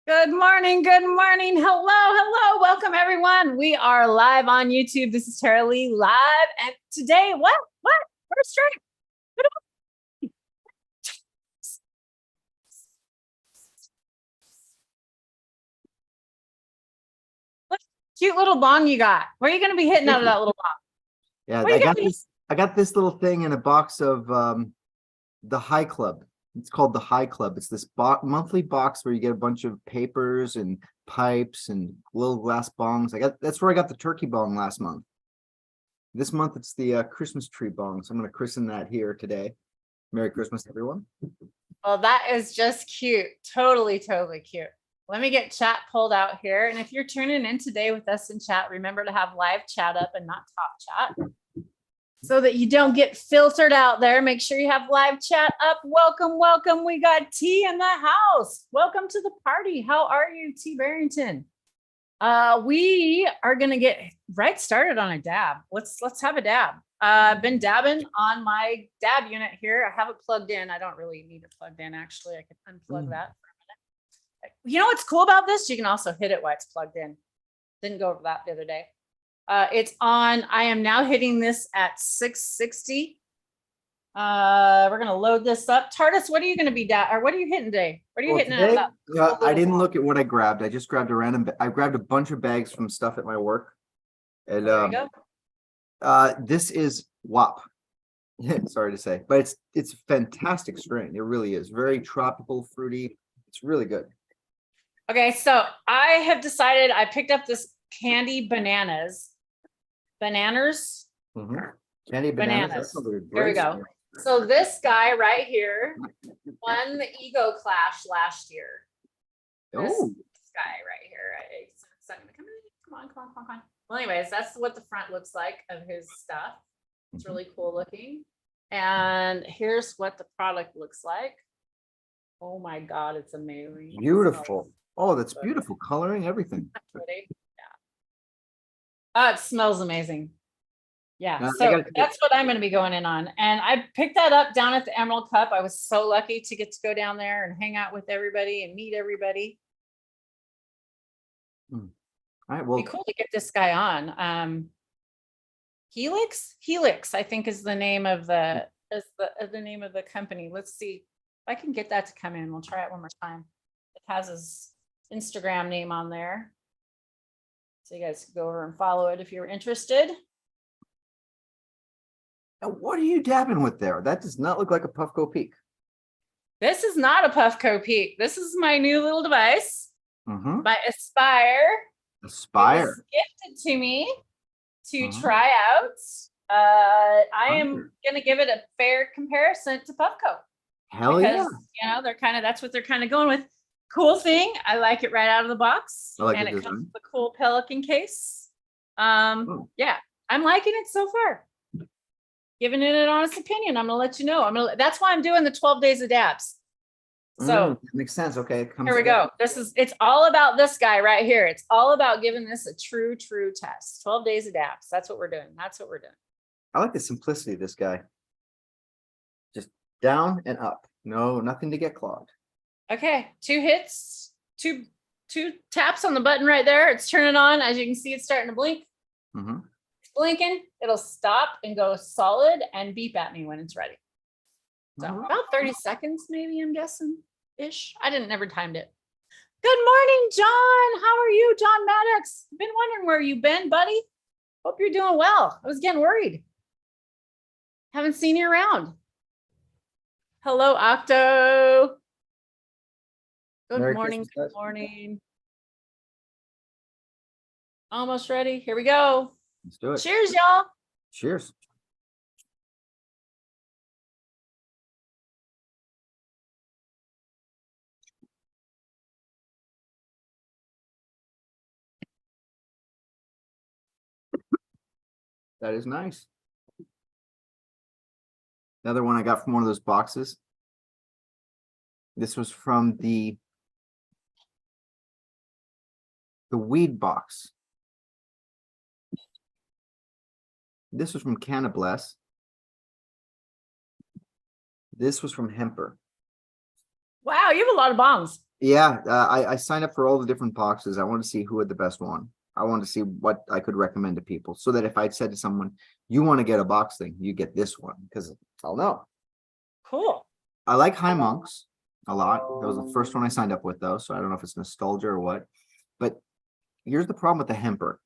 Good morning. Good morning. Hello. Hello. Welcome, everyone. We are live on YouTube. This is Tara Lee live. And today, what? First strike. What cute little bong you got. Where are you going to be hitting out of that little bong? Yeah, Where are you gonna be? I got this little thing in a box of the High Club. It's called the High Club. It's this monthly box where you get a bunch of papers and pipes and little glass bongs. That's where I got the turkey bong last month. This month it's the Christmas tree bong. So I'm going to christen that here today. Merry Christmas, everyone. Well, that is just cute. Totally, totally cute. Let me get chat pulled out here. And if you're tuning in today with us in chat, remember to have live chat up and not top chat, so that you don't get filtered out there. Make sure you have live chat up. Welcome, welcome. We got T in the house. Welcome to the party. How are you, T Barrington? We are gonna get right started on a dab. Let's have a dab. I've been dabbing on my dab unit here. I have it plugged in. I don't really need it plugged in, actually. I can unplug that for a minute. You know what's cool about this? You can also hit it while it's plugged in. Didn't go over that the other day. It's on. I am now hitting this at 660. We're gonna load this up. Tardis, what are you gonna be or what are you hitting today? What are you hitting today, at? I didn't look at what I grabbed. I just grabbed a random. I grabbed a bunch of bags from stuff at my work, and There you go. this is WAP. Sorry to say, but it's a fantastic strain. It really is very tropical, fruity. It's really good. Okay, so I have decided. I picked up this candy bananas. Candy bananas. There we go. So this guy right here won the Ego Clash last year. This guy right here. It's not gonna come in. Come on. Well, anyways, that's what the front looks like of his stuff. It's really cool looking. And here's what the product looks like. Oh my God, it's amazing. Beautiful. Oh, that's beautiful coloring, everything. Yeah. It smells amazing. Yeah, so that's what I'm going to be going in on. And I picked that up down at the Emerald Cup. I was so lucky to get to go down there and hang out with everybody and meet everybody. All right, well, it'd be cool to get this guy on. Helix, I think is the name of the name of the company. Let's see if I can get that to come in. We'll try it one more time. It has his Instagram name on there, so you guys can go over and follow it if you're interested. now what are you dabbing with there? That does not look like a Puffco Peak. This is not a Puffco Peak. This is my new little device, my Aspire. Aspire. It was gifted to me to try out. I am gonna give it a fair comparison to Puffco. Hell yeah! You know, that's what they're kind of going with. Cool thing. I like it right out of the box, and it comes with a cool Pelican case. Yeah, I'm liking it so far. Giving it an honest opinion. I'm gonna let you know. That's why I'm doing the 12 days of dabs. So that makes sense. Okay, here we go. It's all about this guy right here. It's all about giving this a true test. 12 days of dabs. That's what we're doing. I like the simplicity of this guy. Just down and up. No, nothing to get clogged. Okay, 2 hits, two taps on the button right there. It's turning on. As you can see, it's starting to blink. It's blinking. It'll stop and go solid and beep at me when it's ready. So about 30 seconds, maybe, I'm guessing ish. I never timed it. Good morning, John. How are you, John Maddox? Been wondering where you've been, buddy. Hope you're doing well. I was getting worried. Haven't seen you around. Hello, Octo. Good morning. Good morning. Almost ready. Here we go. Let's do it. Cheers, y'all. Cheers. That is nice. Another one I got from one of those boxes. This was from the weed box. This was from Cannabless. This was from Hemper. Wow, you have a lot of bombs. Yeah, I signed up for all the different boxes. I want to see who had the best one. I want to see what I could recommend to people so that if I said to someone, you want to get a box thing, you get this one because I'll know. Cool. I like High Monks a lot. That was the first one I signed up with though, so I don't know if it's nostalgia or what. But here's the problem with the Hemper.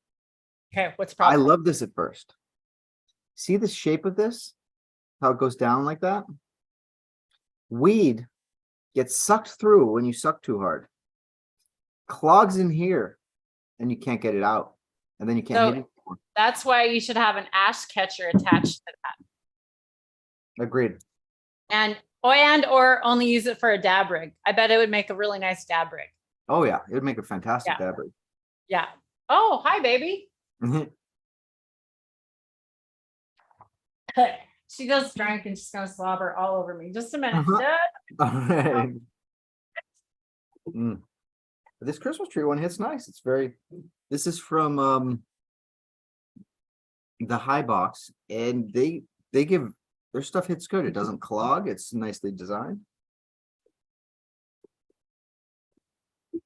Okay, what's the I problem? love this at first. See the shape of this? How it goes down like that? Weed gets sucked through when you suck too hard. Clogs in here and you can't get it out. And then you can't hit So it anymore. that's why you should have an ash catcher attached to that. Agreed. And or only use it for a dab rig. I bet it would make a really nice dab rig. Oh yeah, it would make a fantastic Yeah. dab rig. Yeah. Oh, hi, baby. She goes drunk and she's gonna slobber all over me. Just a minute. All right. This Christmas tree one hits nice. It's very, this is from the High Box, and they give their stuff hits good. It doesn't clog. It's nicely designed.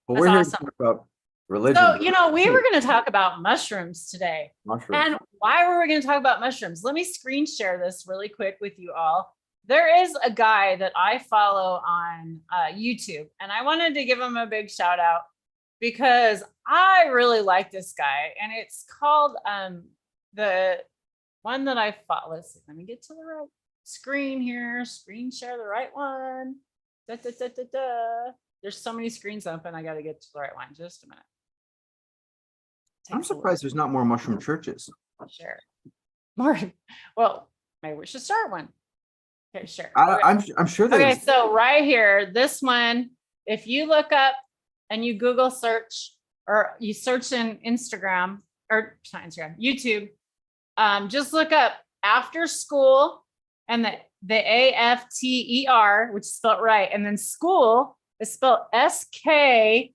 But we're here to awesome. talk about religion. So, we were going to talk about mushrooms today. Mushrooms. And why were we going to talk about mushrooms? Let me screen share this really quick with you all. There is a guy that I follow on YouTube, and I wanted to give him a big shout out because I really like this guy. And it's called the one that I follow. Let's see, let me get to the right screen here. Screen share the right one. Da, da, da, da, da. There's so many screens open. I got to get to the right one. Just a minute. I'm surprised there's not more mushroom churches. Sure. More. Well, maybe we should start one. Okay, sure. I'm sure that. Okay, so right here, this one, if you look up and you Google search or you search in Instagram or not Instagram, YouTube, just look up after school and the AFTER, which is spelled right, and then school is spelled SKOOL.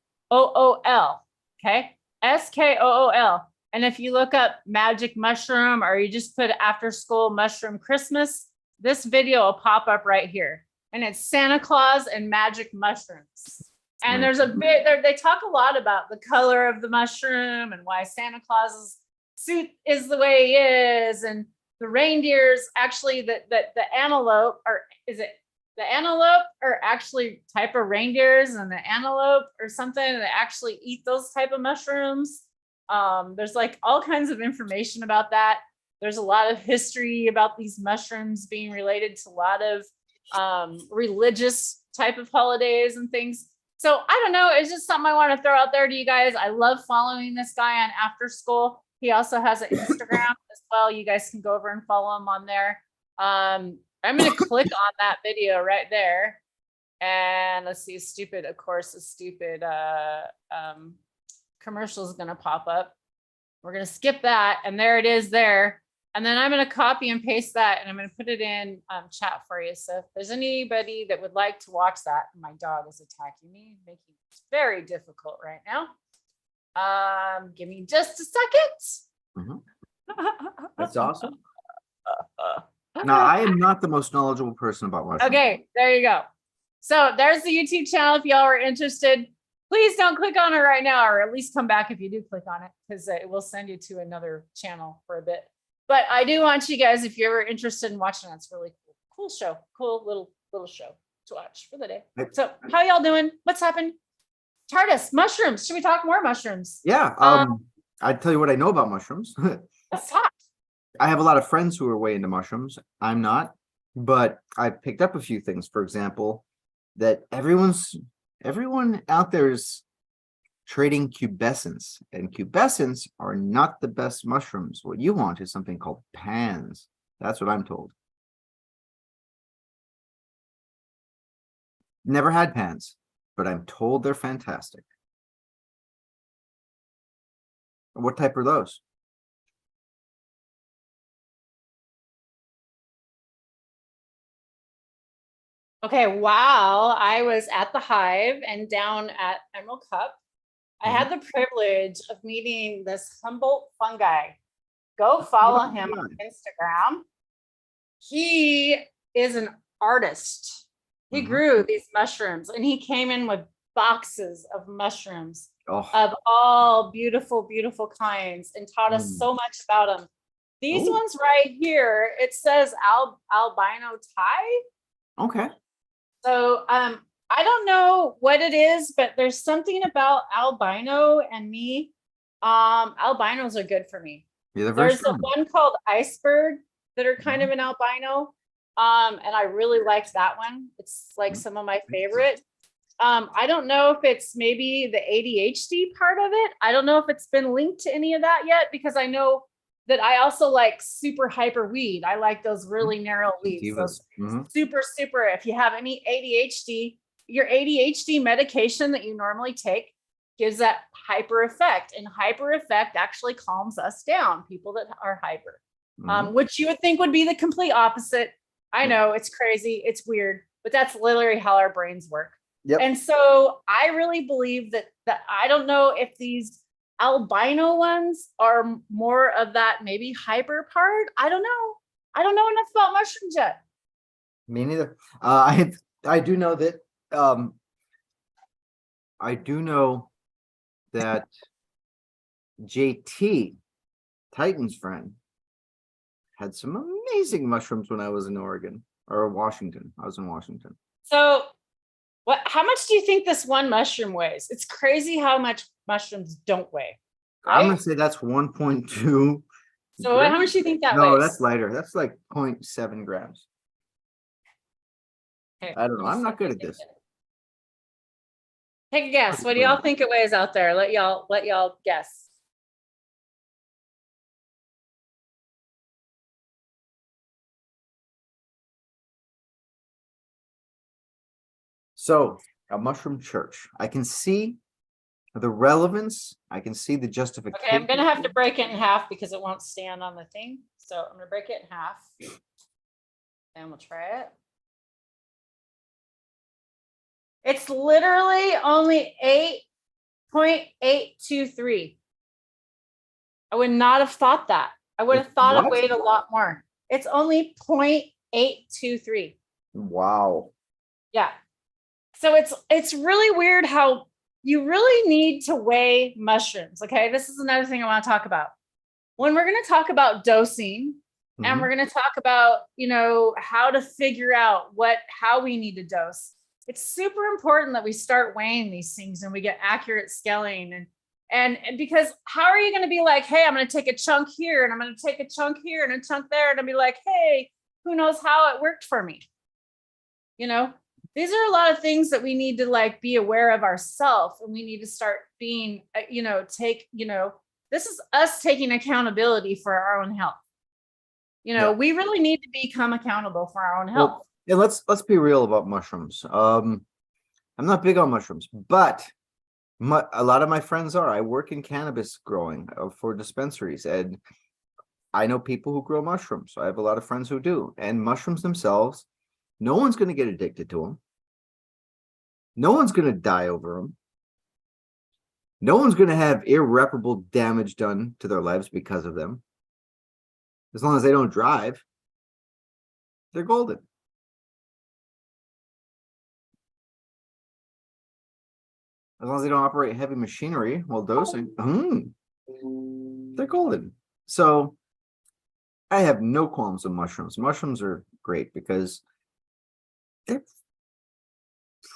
Okay, SKOOL. And if you look up magic mushroom or you just put after school mushroom Christmas, this video will pop up right here. And it's Santa Claus and magic mushrooms. And there's a bit there, they talk a lot about the color of the mushroom and why Santa Claus's suit is the way he is. And the reindeers, actually, the antelope, or is it the antelope are actually type of reindeers, and the antelope or something that actually eat those type of mushrooms. There's like all kinds of information about that. There's a lot of history about these mushrooms being related to a lot of religious type of holidays and things. So I don't know. It's just something I want to throw out there to you guys. I love following this guy on After School. He also has an Instagram as well. You guys can go over and follow him on there. I'm going to click on that video right there. And let's see, of course, a stupid commercial is going to pop up. We're going to skip that. And there it is there. And then I'm going to copy and paste that, and I'm going to put it in chat for you. So if there's anybody that would like to watch that, my dog is attacking me, making it very difficult right now. Give me just a second. That's awesome. Now, I am not the most knowledgeable person about mushrooms. Okay, there you go. So there's the YouTube channel. If y'all are interested, please don't click on it right now, or at least come back if you do click on it, because it will send you to another channel for a bit. But I do want you guys, if you're ever interested in watching that, it's really cool show, cool little show to watch for the day. So how y'all doing? What's happened? TARDIS, mushrooms. Should we talk more mushrooms? Yeah. I'd tell you what I know about mushrooms. Let's talk. I have a lot of friends who are way into mushrooms. I'm not, but I picked up a few things. For example, that everyone out there is trading cubescents, and cubescents are not the best mushrooms. What you want is something called pans. That's what I'm told. Never had pans, but I'm told they're fantastic. What type are those? Okay, while I was at the Hive and down at Emerald Cup, I had the privilege of meeting this Humboldt fungi. Go follow him on Instagram. He is an artist. He grew these mushrooms, and he came in with boxes of mushrooms Oh, of all beautiful, beautiful kinds and taught us so much about them. These Ooh. ones right here, it says albino Thai. Okay. So I don't know what it is, but there's something about albino and me. Albinos are good for me. Yeah, they're very There's a strong. one called iceberg that are kind of an albino. And I really liked that one. It's like some of my favorite. I don't know if it's maybe the ADHD part of it. I don't know if it's been linked to any of that yet, because I know that I also like super hyper weed. I like those really narrow weeds. Those super, super, if you have any ADHD, your ADHD medication that you normally take gives that hyper effect, and hyper effect actually calms us down, people that are hyper, which you would think would be the complete opposite. I know it's crazy, it's weird, but that's literally how our brains work. Yep. And so I really believe that I don't know if these albino ones are more of that maybe hyper part. I don't know. I don't know enough about mushrooms yet. Me neither. I do know that I do know that JT, Titan's friend, had some amazing mushrooms when I was in Oregon or Washington. I was in Washington. So how much do you think this one mushroom weighs? It's crazy how much mushrooms don't weigh. Right? I'm gonna say that's 1.2. So how much do you think that weighs? No, that's lighter. That's like 0.7 grams. Okay, I don't know. I'm not good at this. Take a guess. What do y'all think it weighs out there? Let y'all guess. So, a mushroom church. I can see the relevance. I can see the justification. Okay, I'm gonna have to break it in half because it won't stand on the thing. So I'm gonna break it in half, and we'll try it. It's literally only 8.823. I would not have thought that. I would have thought it weighed a lot more. It's only 0.823. Wow. Yeah. So it's really weird how you really need to weigh mushrooms. Okay. This is another thing I want to talk about. When we're going to talk about dosing, and we're going to talk about, how to figure out how we need to dose. It's super important that we start weighing these things and we get accurate scaling, and because how are you going to be like, hey, I'm going to take a chunk here and I'm going to take a chunk here and a chunk there, and I'll be like, hey, who knows how it worked for me? These are a lot of things that we need to be aware of ourselves, and we need to start being, this is us taking accountability for our own health. We really need to become accountable for our own health. Well, yeah, let's be real about mushrooms. I'm not big on mushrooms, but a lot of my friends are. I work in cannabis growing for dispensaries, and I know people who grow mushrooms. I have a lot of friends who do, and mushrooms themselves, no one's going to get addicted to them. No one's going to die over them. No one's going to have irreparable damage done to their lives because of them. As long as they don't drive, they're golden. As long as they don't operate heavy machinery while dosing, they're golden. So I have no qualms with mushrooms. Mushrooms are great because they're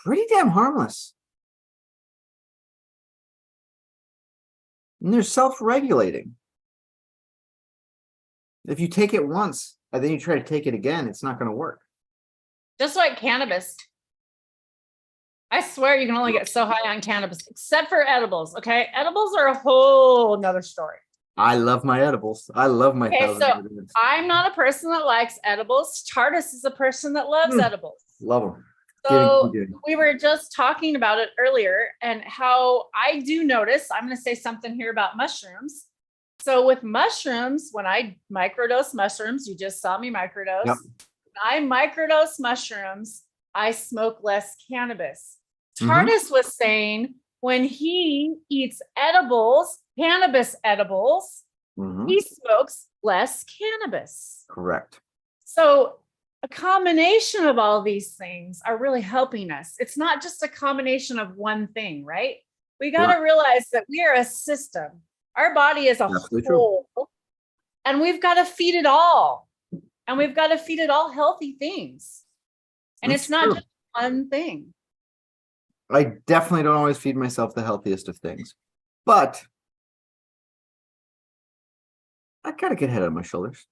pretty damn harmless. And they're self-regulating. If you take it once and then you try to take it again, it's not going to work. Just like cannabis. I swear you can only get so high on cannabis, except for edibles. Okay. Edibles are a whole nother story. I love my edibles. I love my so I'm not a person that likes edibles. Tardis is a person that loves edibles. Love them. So we were just talking about it earlier, and how I do notice, I'm going to say something here about mushrooms. So with mushrooms, when I microdose mushrooms, you just saw me microdose. Yep. When I microdose mushrooms, I smoke less cannabis. Tardis was saying when he eats edibles, cannabis edibles, he smokes less cannabis. Correct. So a combination of all these things are really helping us. It's not just a combination of one thing, right? We got to Right. realize that we are a system. Our body is a Absolutely true. whole, and we've got to feed it all. And we've got to feed it all healthy things. And That's it's not true. just one thing. I definitely don't always feed myself the healthiest of things, but I gotta get head on my shoulders.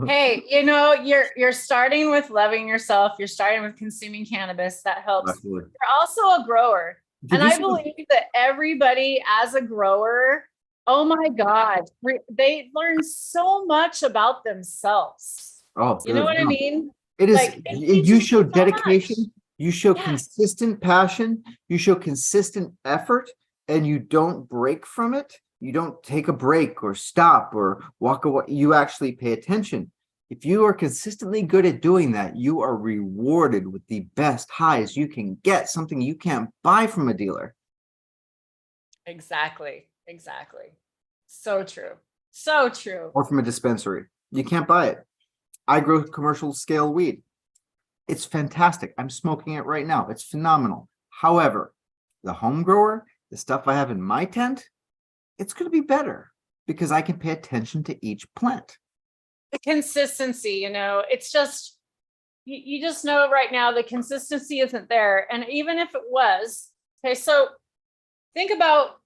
Hey, you know, you're starting with loving yourself. You're starting with consuming cannabis. That helps. Absolutely. You're also a grower. Did And you I see? believe that everybody as a grower, oh my God, they learn so much about themselves. Oh, You know what I no. mean? It is. Like it You teaches show you so much. dedication. You show Yes, consistent passion. You show consistent effort, and you don't break from it. You don't take a break or stop or walk away. You actually pay attention. If you are consistently good at doing that, you are rewarded with the best highs you can get, something you can't buy from a dealer exactly. Exactly. So true. So true. or from a dispensary. You can't buy it. I grow commercial scale weed. It's fantastic. I'm smoking it right now. It's phenomenal. However, the home grower, the stuff I have in my tent, it's going to be better because I can pay attention to each plant. The consistency, you know, it's just, you just know right now the consistency isn't there. And even if it was, okay, so think about,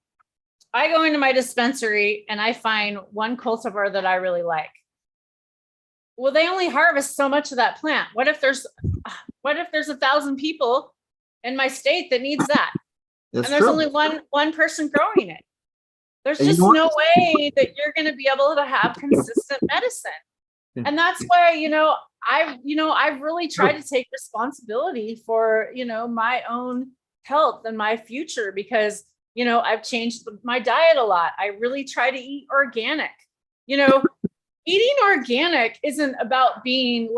I go into my dispensary and I find one cultivar that I really like. Well, they only harvest so much of that plant. What if there's 1,000 people in my state that needs that? That's And there's true. only one person growing it. There's And you just know what? no way that you're going to be able to have consistent medicine. And that's why, I've really tried to take responsibility for, my own health and my future because, I've changed my diet a lot. I really try to eat organic. Eating organic isn't about being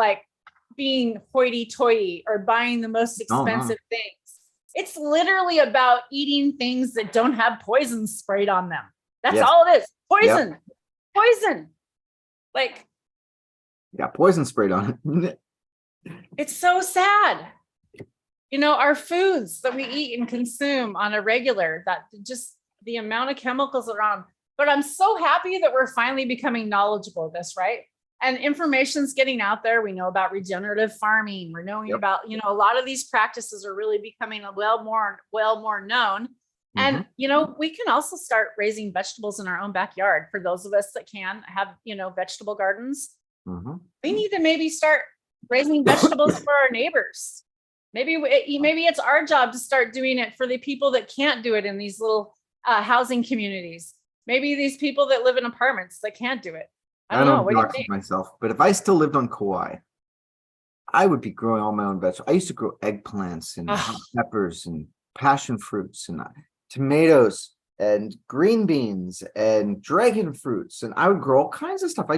hoity-toity or buying the most No, no. expensive things. It's literally about eating things that don't have poison sprayed on them. That's Yes. all it is. Yep. Poison. Like, Got poison sprayed on it. it's so sad. Our foods that we eat and consume on a regular, that just the amount of chemicals that are on. But I'm so happy that we're finally becoming knowledgeable of this, right? And information's getting out there. We know about regenerative farming. We're knowing Yep. about, a lot of these practices are really becoming well more known. And, we can also start raising vegetables in our own backyard. For those of us that can have, vegetable gardens, we need to maybe start raising vegetables for our neighbors. Maybe it's our job to start doing it for the people that can't do it in these little housing communities. Maybe these people that live in apartments that can't do it. I don't know. What do you dox think? myself, but if I still lived on Kauai, I would be growing all my own vegetables. I used to grow eggplants and hot peppers and passion fruits and tomatoes and green beans and dragon fruits, and I would grow all kinds of stuff. How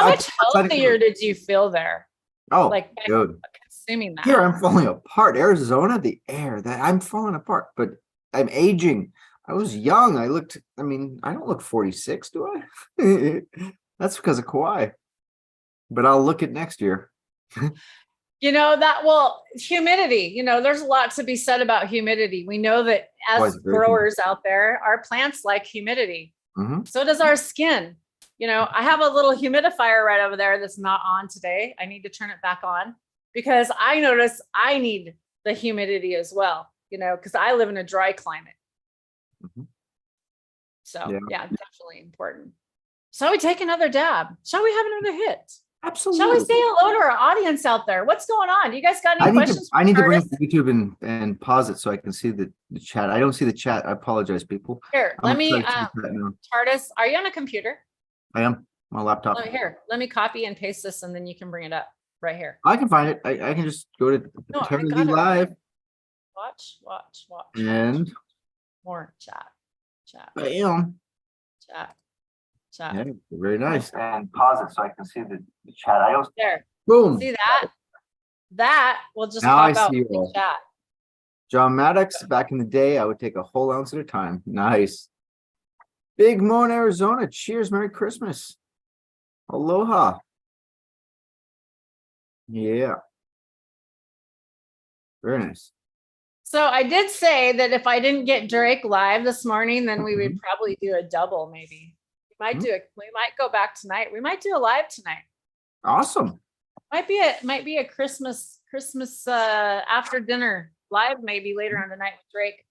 much healthier did you feel there? Oh, Like dude. consuming that. Here I'm falling apart. Arizona, the air that I'm falling apart, but I'm aging. I was young. I don't look 46, do I? That's because of Kauai. But I'll look at next year. Humidity, there's a lot to be said about humidity. We know that as growers out there, our plants like humidity. So does our skin. I have a little humidifier right over there that's not on today. I need to turn it back on because I notice I need the humidity as well, because I live in a dry climate. So yeah, definitely important. Shall we take another dab? Shall we have another hit? Absolutely. Shall we say hello to our audience out there? What's going on? You guys got any questions? I need to bring up YouTube and pause it so I can see the chat. I don't see the chat. I apologize, people. Here, let me, Tardis, are you on a computer? I am on a laptop. Let me copy and paste this and then you can bring it up right here. I can find it. I can just go to Eternity Live. Watch. And more chat. Bam. Chat. Yeah, very nice. And pause it so I can see the chat. There. Boom. See that? That will just now pop I out see the chat. John Maddox, back in the day, I would take a whole ounce at a time. Nice. Big Moon, Arizona. Cheers. Merry Christmas. Aloha. Yeah. Very nice. So I did say that if I didn't get Drake live this morning, then we would probably do a double maybe. We might go back tonight. We might do a live tonight. Awesome. Might be a Christmas after dinner live maybe later on tonight with Drake.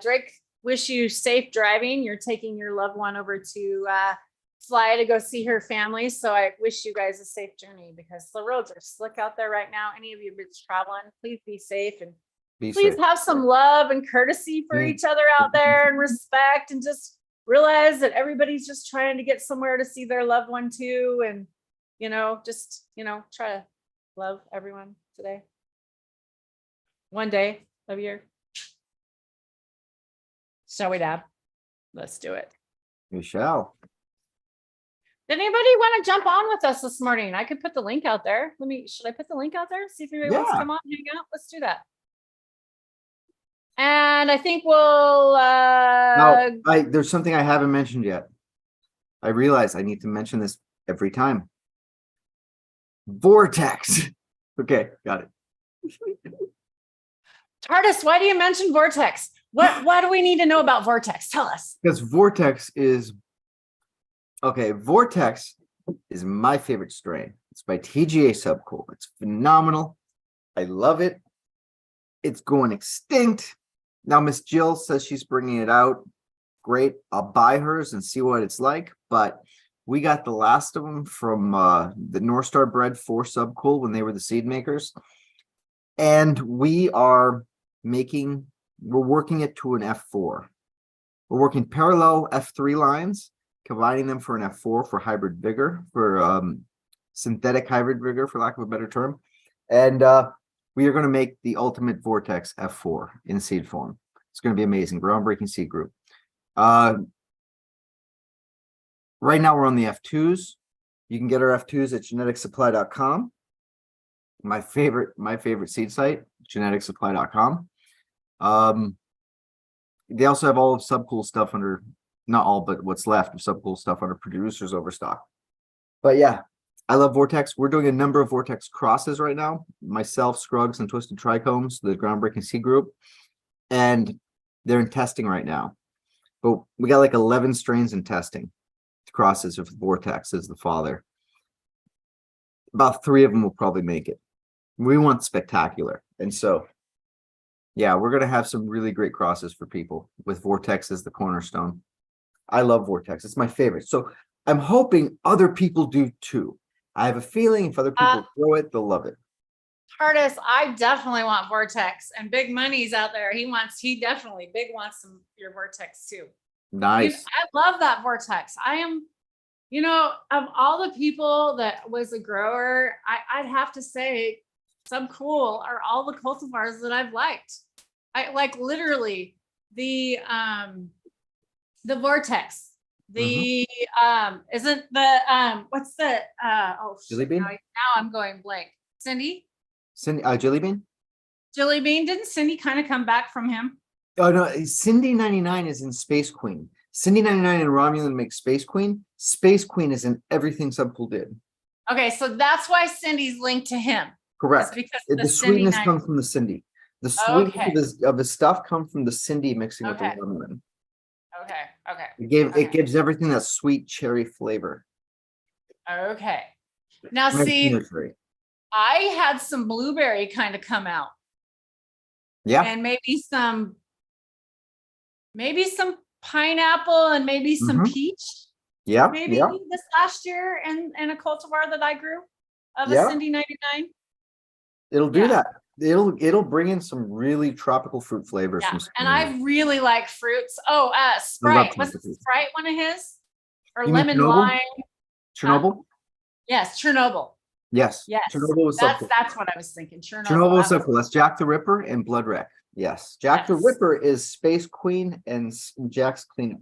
Drake, wish you safe driving. You're taking your loved one over to fly to go see her family. So I wish you guys a safe journey because the roads are slick out there right now. Any of you been traveling, please be safe and please have some love and courtesy for each other out there and respect, and just realize that everybody's just trying to get somewhere to see their loved one too. And, try to love everyone today. One day of year. Shall we, Dab? Let's do it. We shall. Did anybody want to jump on with us this morning? I could put the link out there. Should I put the link out there? See if anybody wants to come on and hang out. Let's do that. And I think we'll there's something I haven't mentioned yet. I realize I need to mention this every time. Vortex. Okay, got it. TARDIS, why do you mention Vortex? Why do we need to know about Vortex? Tell us. Because Vortex is my favorite strain. It's by TGA Subcool. It's phenomenal. I love it. It's going extinct. Now, Miss Jill says she's bringing it out. Great. I'll buy hers and see what it's like. But we got the last of them from the North Star Bred for Subcool when they were the seed makers. And we're working it to an F4. We're working parallel F3 lines, combining them for an F4 for hybrid vigor, for synthetic hybrid vigor, for lack of a better term. And we are going to make the ultimate Vortex F4 in seed form. It's going to be amazing. Groundbreaking seed group. Right now we're on the F2s. You can get our F2s at geneticsupply.com. My favorite seed site, geneticsupply.com. They also have all of Subcool stuff under, not all, but what's left of Subcool stuff under Producers Overstock. But yeah, I love Vortex. We're doing a number of Vortex crosses right now. Myself, Scruggs, and Twisted Trichomes, the Groundbreaking Seed group. And they're in testing right now. But we got like 11 strains in testing. Crosses of Vortex as the father. About 3 of them will probably make it. We want spectacular. And so, yeah, we're going to have some really great crosses for people with Vortex as the cornerstone. I love Vortex. It's my favorite. So I'm hoping other people do too. I have a feeling if other people grow it, they'll love it. TARDIS, I definitely want Vortex, and Big Money's out there. Big wants your Vortex too. Nice. I love that Vortex. I am, of all the people that was a grower, I'd have to say Subcool are all the cultivars that I've liked. I like literally the Vortex. The isn't the what's the Jelly Bean? Now I'm going blank. Cindy, Jelly Bean? Jelly Bean. Didn't Cindy kind of come back from him? Oh no, Cindy 99 is in Space Queen. Cindy 99 and Romulan make Space Queen. Space Queen is in everything Subcool did. Okay, so that's why Cindy's linked to him. Correct. Because the sweetness comes from the Cindy. The sweetness of the stuff comes from the Cindy mixing with the Romulan. Okay. It gives everything that sweet cherry flavor. Okay. Now see, I had some blueberry kind of come out. Yeah. And maybe some pineapple and maybe some peach. Yeah. Maybe this last year and a cultivar that I grew of a Cindy 99. It'll do that. It'll bring in some really tropical fruit flavors. Yeah. And I really like fruits. Oh, Sprite. Was Sprite one of his? Or lemon lime? Chernobyl? Yes, Chernobyl. Yes. Chernobyl was that's what I was thinking. Chernobyl was Subcool. That's Jack the Ripper and Blood Wreck. Yes. Jack the Ripper is Space Queen and Jack's Cleaner.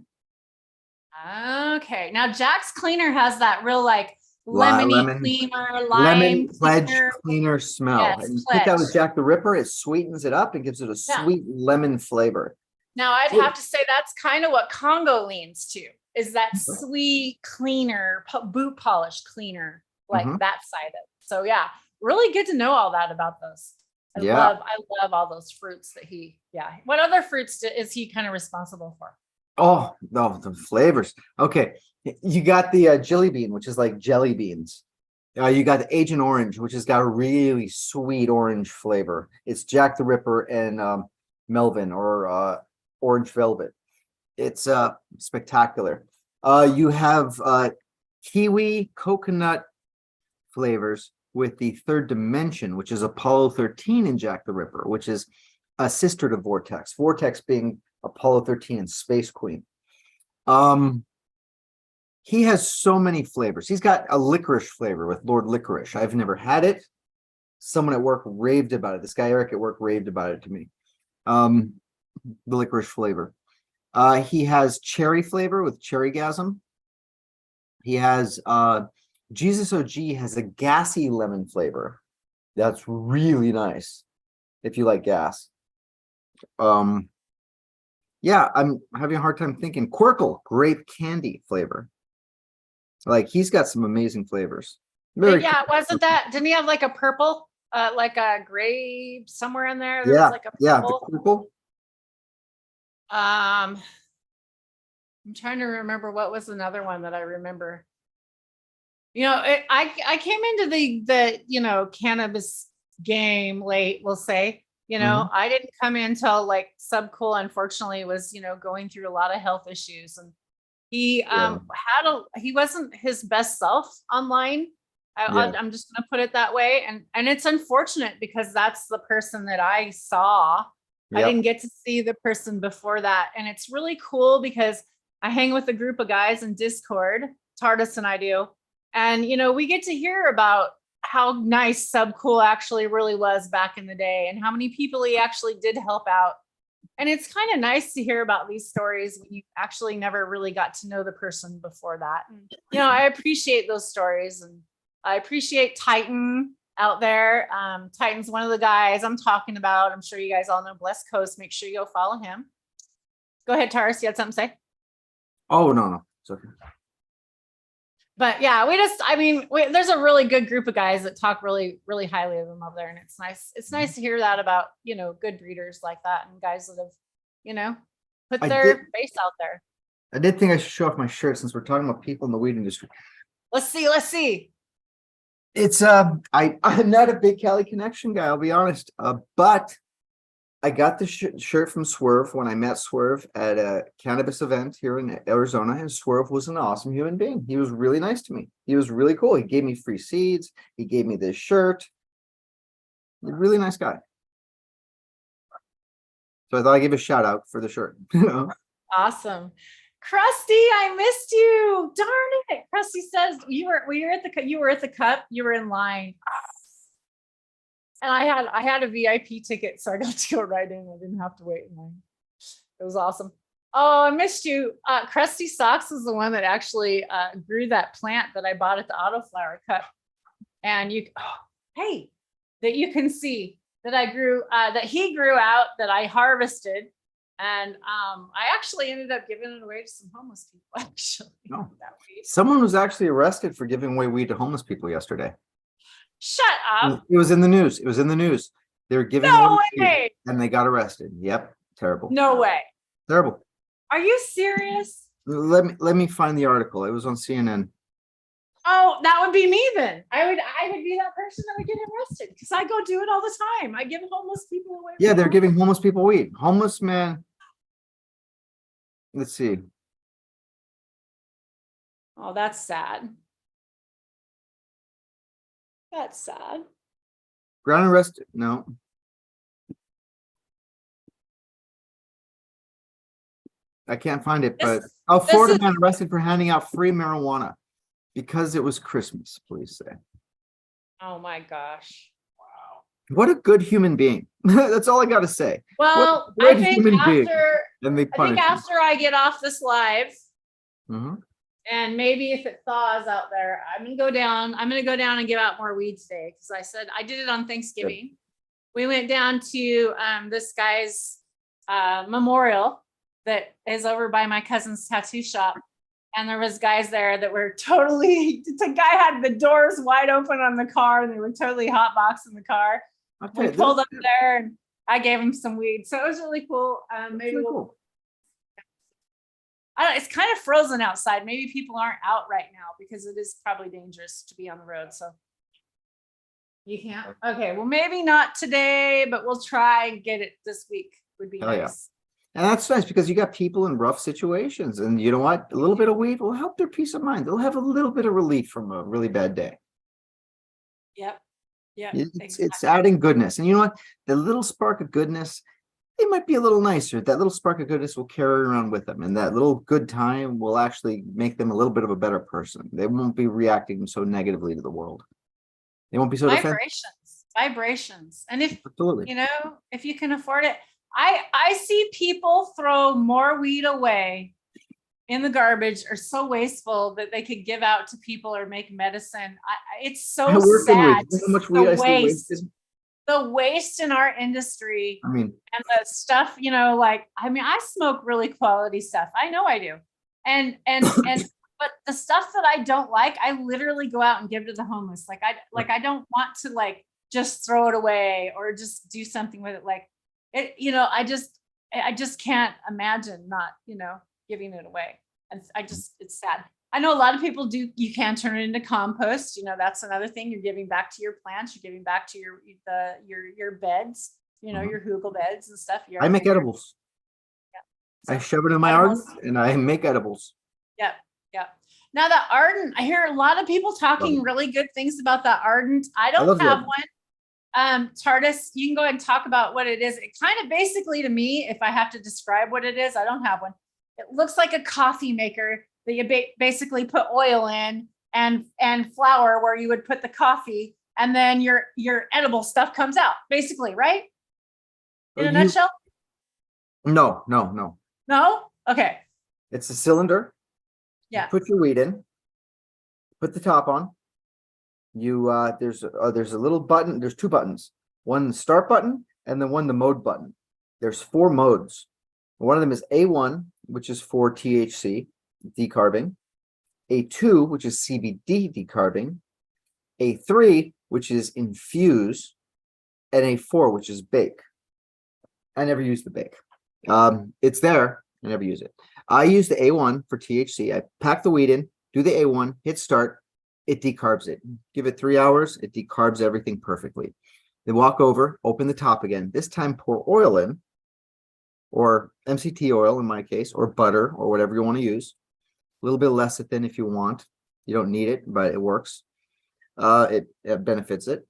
Okay. Now Jack's Cleaner has that real like lemony cleaner, lemon pledge cleaner smell. Yes, and you put that with Jack the Ripper, it sweetens it up and gives it a sweet lemon flavor. Now I'd have to say that's kind of what Congo leans to, is that sweet, cleaner, boot polish cleaner, like Mhm. that side of it. So yeah, really good to know all that about those. Yeah. I love all those fruits that yeah. What other fruits is he kind of responsible for? Oh, no, the flavors. Okay. You got the jelly bean, which is like jelly beans. You got the Agent Orange, which has got a really sweet orange flavor. It's Jack the Ripper and Melvin or Orange Velvet. It's spectacular. You have kiwi coconut flavors with the Third Dimension, which is Apollo 13 and Jack the Ripper, which is a sister to Vortex. Vortex being Apollo 13 and Space Queen. He has so many flavors. He's got a licorice flavor with Lord Licorice. I've never had it. Someone at work raved about it. This guy Eric at work raved about it to me. The licorice flavor. He has cherry flavor with Cherrygasm. He has Jesus OG has a gassy lemon flavor. That's really nice if you like gas. Yeah, I'm having a hard time thinking. Quirkle, grape candy flavor. Like he's got some amazing flavors. Yeah, wasn't that? Didn't he have like a purple, like a grape somewhere in there? There was like a the purple. Quirkle. I'm trying to remember what was another one that I remember. I came into the cannabis game late, we'll say. I didn't come in till like Subcool, unfortunately, was going through a lot of health issues, and he he wasn't his best self online. I'm just gonna put it that way, and it's unfortunate because that's the person that I saw. I didn't get to see the person before that, and it's really cool because I hang with a group of guys in Discord, Tardis and I do, and we get to hear about how nice Subcool actually really was back in the day, and how many people he actually did help out. And it's kind of nice to hear about these stories when you actually never really got to know the person before that. And, I appreciate those stories, and I appreciate Titan out there. Titan's one of the guys I'm talking about. I'm sure you guys all know Blessed Coast. Make sure you go follow him. Go ahead, Taurus. You had something to say? Oh, no. It's okay. But yeah, there's a really good group of guys that talk really, really highly of them over there. And it's nice. It's nice to hear that about, good breeders like that and guys that have, put their face out there. I did think I should show off my shirt since we're talking about people in the weed industry. Let's see. It's I'm not a big Cali Connection guy, I'll be honest. But I got the shirt from Swerve when I met Swerve at a cannabis event here in Arizona, and Swerve was an awesome human being. He was really nice to me. He was really cool. He gave me free seeds. He gave me this shirt. A really nice guy. So I thought I'd give a shout out for the shirt. Awesome. Krusty, I missed you. Darn it. Krusty says you were at the cup. You were in line. And I had a VIP ticket, so I got to go right in. I didn't have to wait in line. It was awesome. Oh, I missed you. Krusty Socks is the one that actually grew that plant that I bought at the Autoflower Cup. And that you can see that I grew, that he grew out, that I harvested. And I actually ended up giving it away to some homeless people, actually. Oh. Someone was actually arrested for giving away weed to homeless people yesterday. Shut up. It was in the news. They were giving no way and they got arrested. Yep. Terrible. No way. Terrible. Are you serious? Let me find the article. It was on CNN. Oh, that would be me then. I would be that person that would get arrested because I go do it all the time. I give homeless people away. Yeah, they're giving homeless people weed. Homeless man. Let's see. Oh, that's sad. That's sad. Ground arrested. No. I can't find it, but Florida man arrested for handing out free marijuana because it was Christmas, police say. Oh my gosh. Wow. What a good human being. That's all I got to say. Well, I think after I get off this live, and maybe if it thaws out there, I'm going to go down and give out more weed today. Because I said I did it on Thanksgiving. Good. We went down to this guy's memorial that is over by my cousin's tattoo shop. And there was guys there that were totally, the guy had the doors wide open on the car and they were totally hotboxing the car. Okay, We pulled up there and I gave him some weed. So it was really cool. Maybe really we'll, cool. I don't, it's kind of frozen outside. Maybe people aren't out right now because it is probably dangerous to be on the road. So you can't. Okay. Well, maybe not today, but we'll try and get it this week. Would be Hell yeah. nice. And that's nice because you got people in rough situations, and you know what? A little bit of weed will help their peace of mind. They'll have a little bit of relief from a really bad day. Yep. Yeah. It's adding goodness. And you know what? The little spark of goodness, they might be a little nicer. That little spark of goodness will carry around with them. And that little good time will actually make them a little bit of a better person. They won't be reacting so negatively to the world. They won't be so defensive. Vibrations. And if, Absolutely. you know, if you can afford it, I see people throw more weed away in the garbage or so wasteful that they could give out to people or make medicine. It's so sad. The waste in our industry. I mean, and the stuff, you know, like, I mean, I smoke really quality stuff. I know I do. And but the stuff that I don't like, I literally go out and give to the homeless. I don't want to like just throw it away or just do something with it. Like it, you know, I just can't imagine not, you know, giving it away. And it's sad. I know a lot of people do. You can turn it into compost. You know, that's another thing. You're giving back to your plants. You're giving back to your beds. You know, your hugel beds and stuff. I make edibles. Yeah. So I shove it in my ardent and I make edibles. Yeah. Yeah. Now the ardent, I hear a lot of people talking really good things about the ardent. I don't have one. Tardis, you can go ahead and talk about what it is. It kind of basically, to me, if I have to describe what it is, I don't have one. It looks like a coffee maker that you basically put oil in and flour where you would put the coffee, and then your edible stuff comes out, basically, right? In a nutshell? No. No? Okay. It's a cylinder. Yeah. You put your weed in, put the top on. You there's a little button. There's two buttons. One the start button and then one the mode button. There's 4 modes. One of them is A1, which is for THC decarbing, A2, which is CBD decarbing, A3, which is infuse, and A4, which is bake. I never use the bake. It's there. I never use it. I use the A1 for THC. I pack the weed in, do the A1, hit start. It decarbs it. Give it 3 hours. It decarbs everything perfectly. Then walk over, open the top again. This time pour oil in, or MCT oil in my case, or butter, or whatever you want to use. A little bit of lecithin if you want. You don't need it, but it works. It benefits it.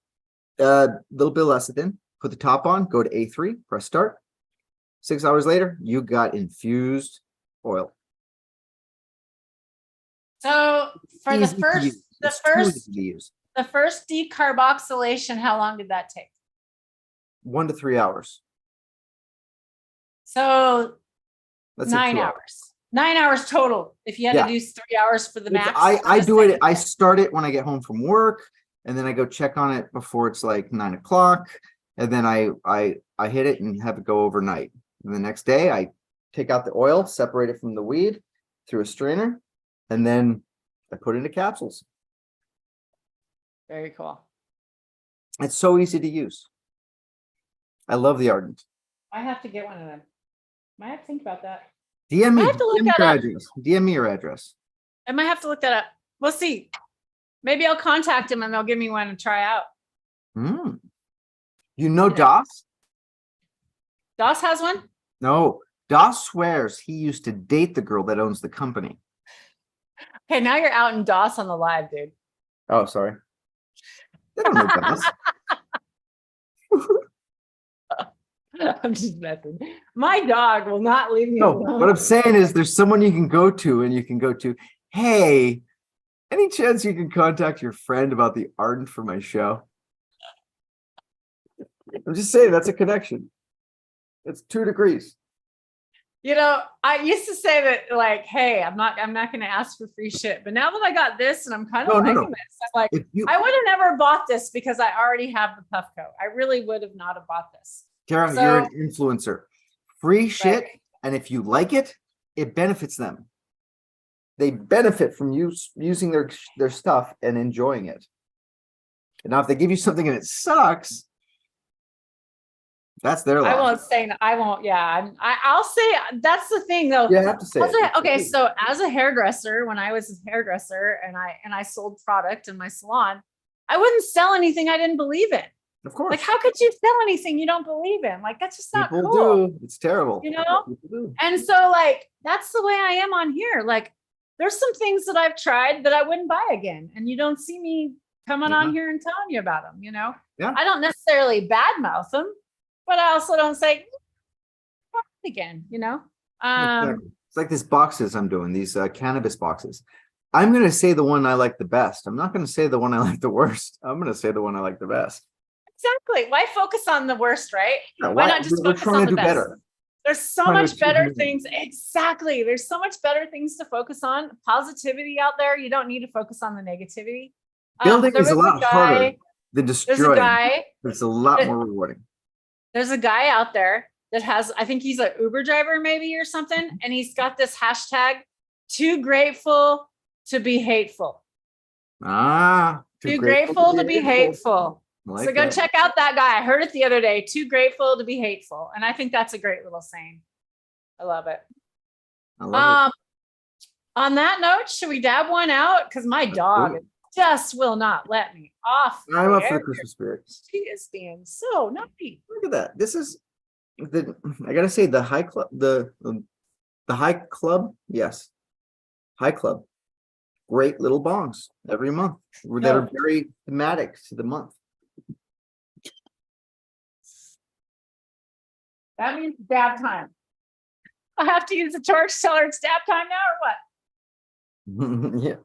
A little bit of lecithin. Put the top on. Go to A3. Press start. 6 hours later, you got infused oil. So for Easy the first decarboxylation, how long did that take? 1 to 3 hours. So Let's 9 hours. 9 hours total. If you had to do 3 hours for the max. I do it. I start it when I get home from work, and then I go check on it before it's like 9 o'clock, and then I hit it and have it go overnight. And the next day I take out the oil, separate it from the weed through a strainer, and then I put it into capsules. Very cool. It's so easy to use. I love the ardent. I have to get one of them. Might have to think about that. DM me your address. DM me your address. I might have to look that up. We'll see. Maybe I'll contact them and they'll give me one to try out. You know Doss? Doss has one? No. Doss swears he used to date the girl that owns the company. Okay, now you're out in Doss on the live, dude. Oh, sorry. They don't know Doss. I'm just messing. My dog will not leave me alone. What I'm saying is there's someone you can go to, and you can go to, hey, any chance you can contact your friend about the ardent for my show? I'm just saying that's a connection. It's 2 degrees. You know, I used to say that, like, hey, I'm not going to ask for free shit. But now that I got this and I'm kind of liking this, I'm like, I would have never bought this because I already have the Puffco. I really would have not have bought this. Tara, you're an influencer. free shit. Right. And if you like it, it benefits them. They benefit from using their stuff and enjoying it. And now if they give you something and it sucks, that's their I loss. won't say, I won't, yeah, I'll say, that's the thing though. You have to say it. Okay, so as a hairdresser, when I was a hairdresser and I sold product in my salon, I wouldn't sell anything I didn't believe in. Of course. Like, how could you sell anything you don't believe in? Like, that's just not People cool. do. It's terrible. You know? People do. And so like, that's the way I am on here. Like, there's some things that I've tried that I wouldn't buy again. And you don't see me coming on here and telling you about them, you know? Yeah. I don't necessarily badmouth them, but I also don't say again, you know? Exactly. It's like these boxes I'm doing, these cannabis boxes. I'm going to say the one I like the best. I'm not going to say the one I like the worst. I'm going to say the one I like the best. Exactly. Why focus on the worst, right? Yeah, why not just we're focus trying on to the do best? better. There's so Trying to much achieve better more. things. Exactly. There's so much better things to focus on. Positivity out there. You don't need to focus on the negativity. Building there is a was lot harder than destroying. There's a guy. It's a lot more rewarding. There's a guy out there that has, I think he's an Uber driver maybe or something. And he's got this hashtag, too grateful to be hateful. Too grateful to be hateful. Like so go that. check out that guy. I heard it the other day. Too grateful to be hateful. And I think that's a great little saying. I love it. I love it. On that note, should we dab one out? Because my dog just will not let me off. I'm up for the Christmas spirit. She is being so naughty. Look at that. This is I gotta say the high club, the high club, yes. High club. Great little bongs every month that are very thematic to the month. That means dab time. I have to use the torch to tell her it's dab time now or what? Yeah.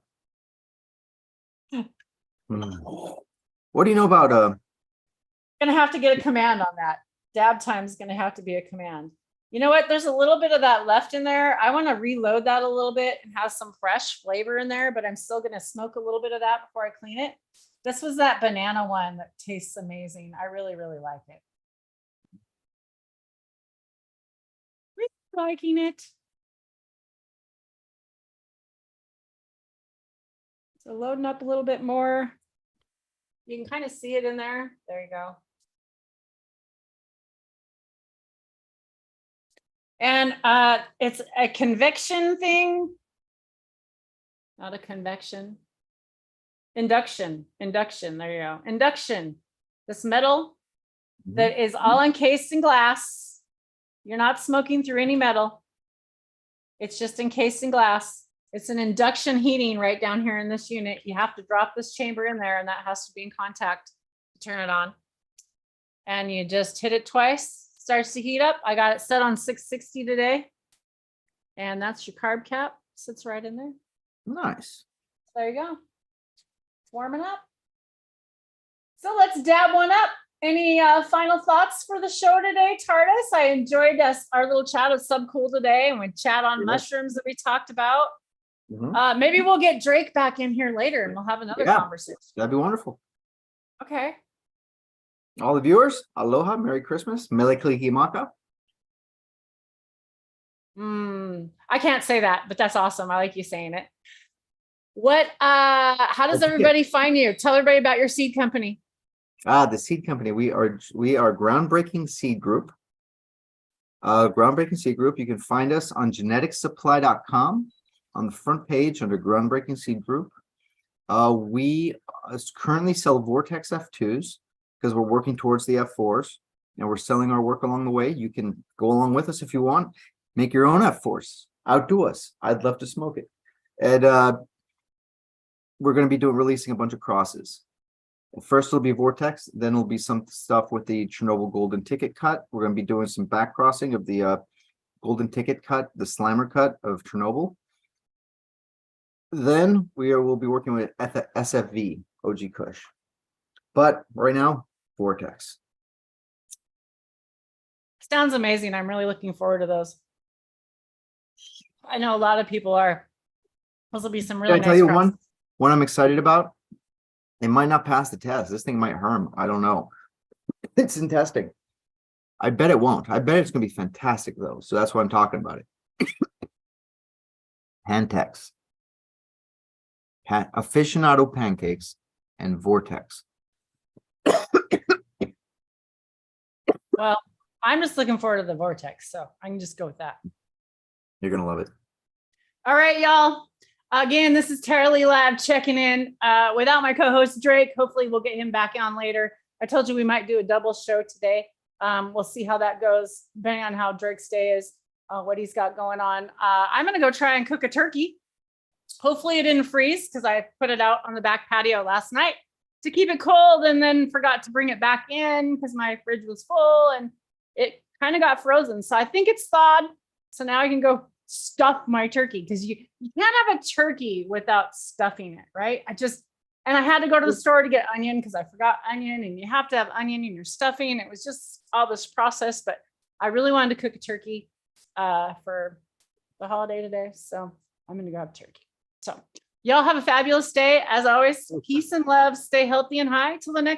What do you know about Gonna have to get a command on that. Dab time is gonna have to be a command. You know what? There's a little bit of that left in there. I want to reload that a little bit and have some fresh flavor in there, but I'm still gonna smoke a little bit of that before I clean it. This was that banana one that tastes amazing. I really, really like it. Really liking it. So loading up a little bit more. You can kind of see it in there. There you go. And it's a convection thing. Not a convection. Induction. There you go. Induction. This metal that is all encased in glass. You're not smoking through any metal. It's just encased in glass. It's an induction heating right down here in this unit. You have to drop this chamber in there and that has to be in contact to turn it on. And you just hit it twice, starts to heat up. I got it set on 660 today. And that's your carb cap, sits right in there. Nice. There you go. It's warming up. So let's dab one up. Any final thoughts for the show today, TARDIS? I enjoyed our little chat of Subcool today, and we chat on mushrooms that we talked about. Maybe we'll get Drake back in here later and we'll have another conversation. That'd be wonderful. Okay. All the viewers, aloha, Merry Christmas, Mele Kalikimaka. I can't say that, but that's awesome. I like you saying it. How does everybody find you? Tell everybody about your seed company. The seed company. We are Groundbreaking Seed Group. Groundbreaking Seed Group. You can find us on geneticsupply.com on the front page under Groundbreaking Seed Group. We currently sell Vortex F2s because we're working towards the F4s and we're selling our work along the way. You can go along with us if you want. Make your own F4s. Outdo us. I'd love to smoke it. And we're going to be releasing a bunch of crosses. First it'll be Vortex, then it'll be some stuff with the Chernobyl Golden Ticket cut. We're going to be doing some back crossing of the Golden Ticket cut, the Slimer cut of Chernobyl. Then we'll be working with SFV, OG Kush. But right now, Vortex. Sounds amazing. I'm really looking forward to those. I know a lot of people are. Those will be some really nice. Can I tell you one I'm excited about? It might not pass the test. This thing might harm. I don't know. It's in testing. I bet it won't. I bet it's gonna be fantastic though. So that's why I'm talking about it. Pantex. Aficionado pancakes and Vortex. Well, I'm just looking forward to the vortex, so I can just go with that. You're gonna love it. All right, y'all. Again, this is Tara Lee Lab checking in without my co-host Drake. Hopefully we'll get him back on later. I told you we might do a double show today. We'll see how that goes, depending on how Drake's day is, what he's got going on. I'm gonna go try and cook a turkey. Hopefully it didn't freeze because I put it out on the back patio last night to keep it cold and then forgot to bring it back in because my fridge was full and it kind of got frozen. So I think it's thawed. So now I can go stuff my turkey because you can't have a turkey without stuffing it, right? And I had to go to the store to get onion because I forgot onion, and you have to have onion in your stuffing. It was just all this process, but I really wanted to cook a turkey for the holiday today. So I'm going to go have turkey. So y'all have a fabulous day. As always, peace and love. Stay healthy and high. Till the next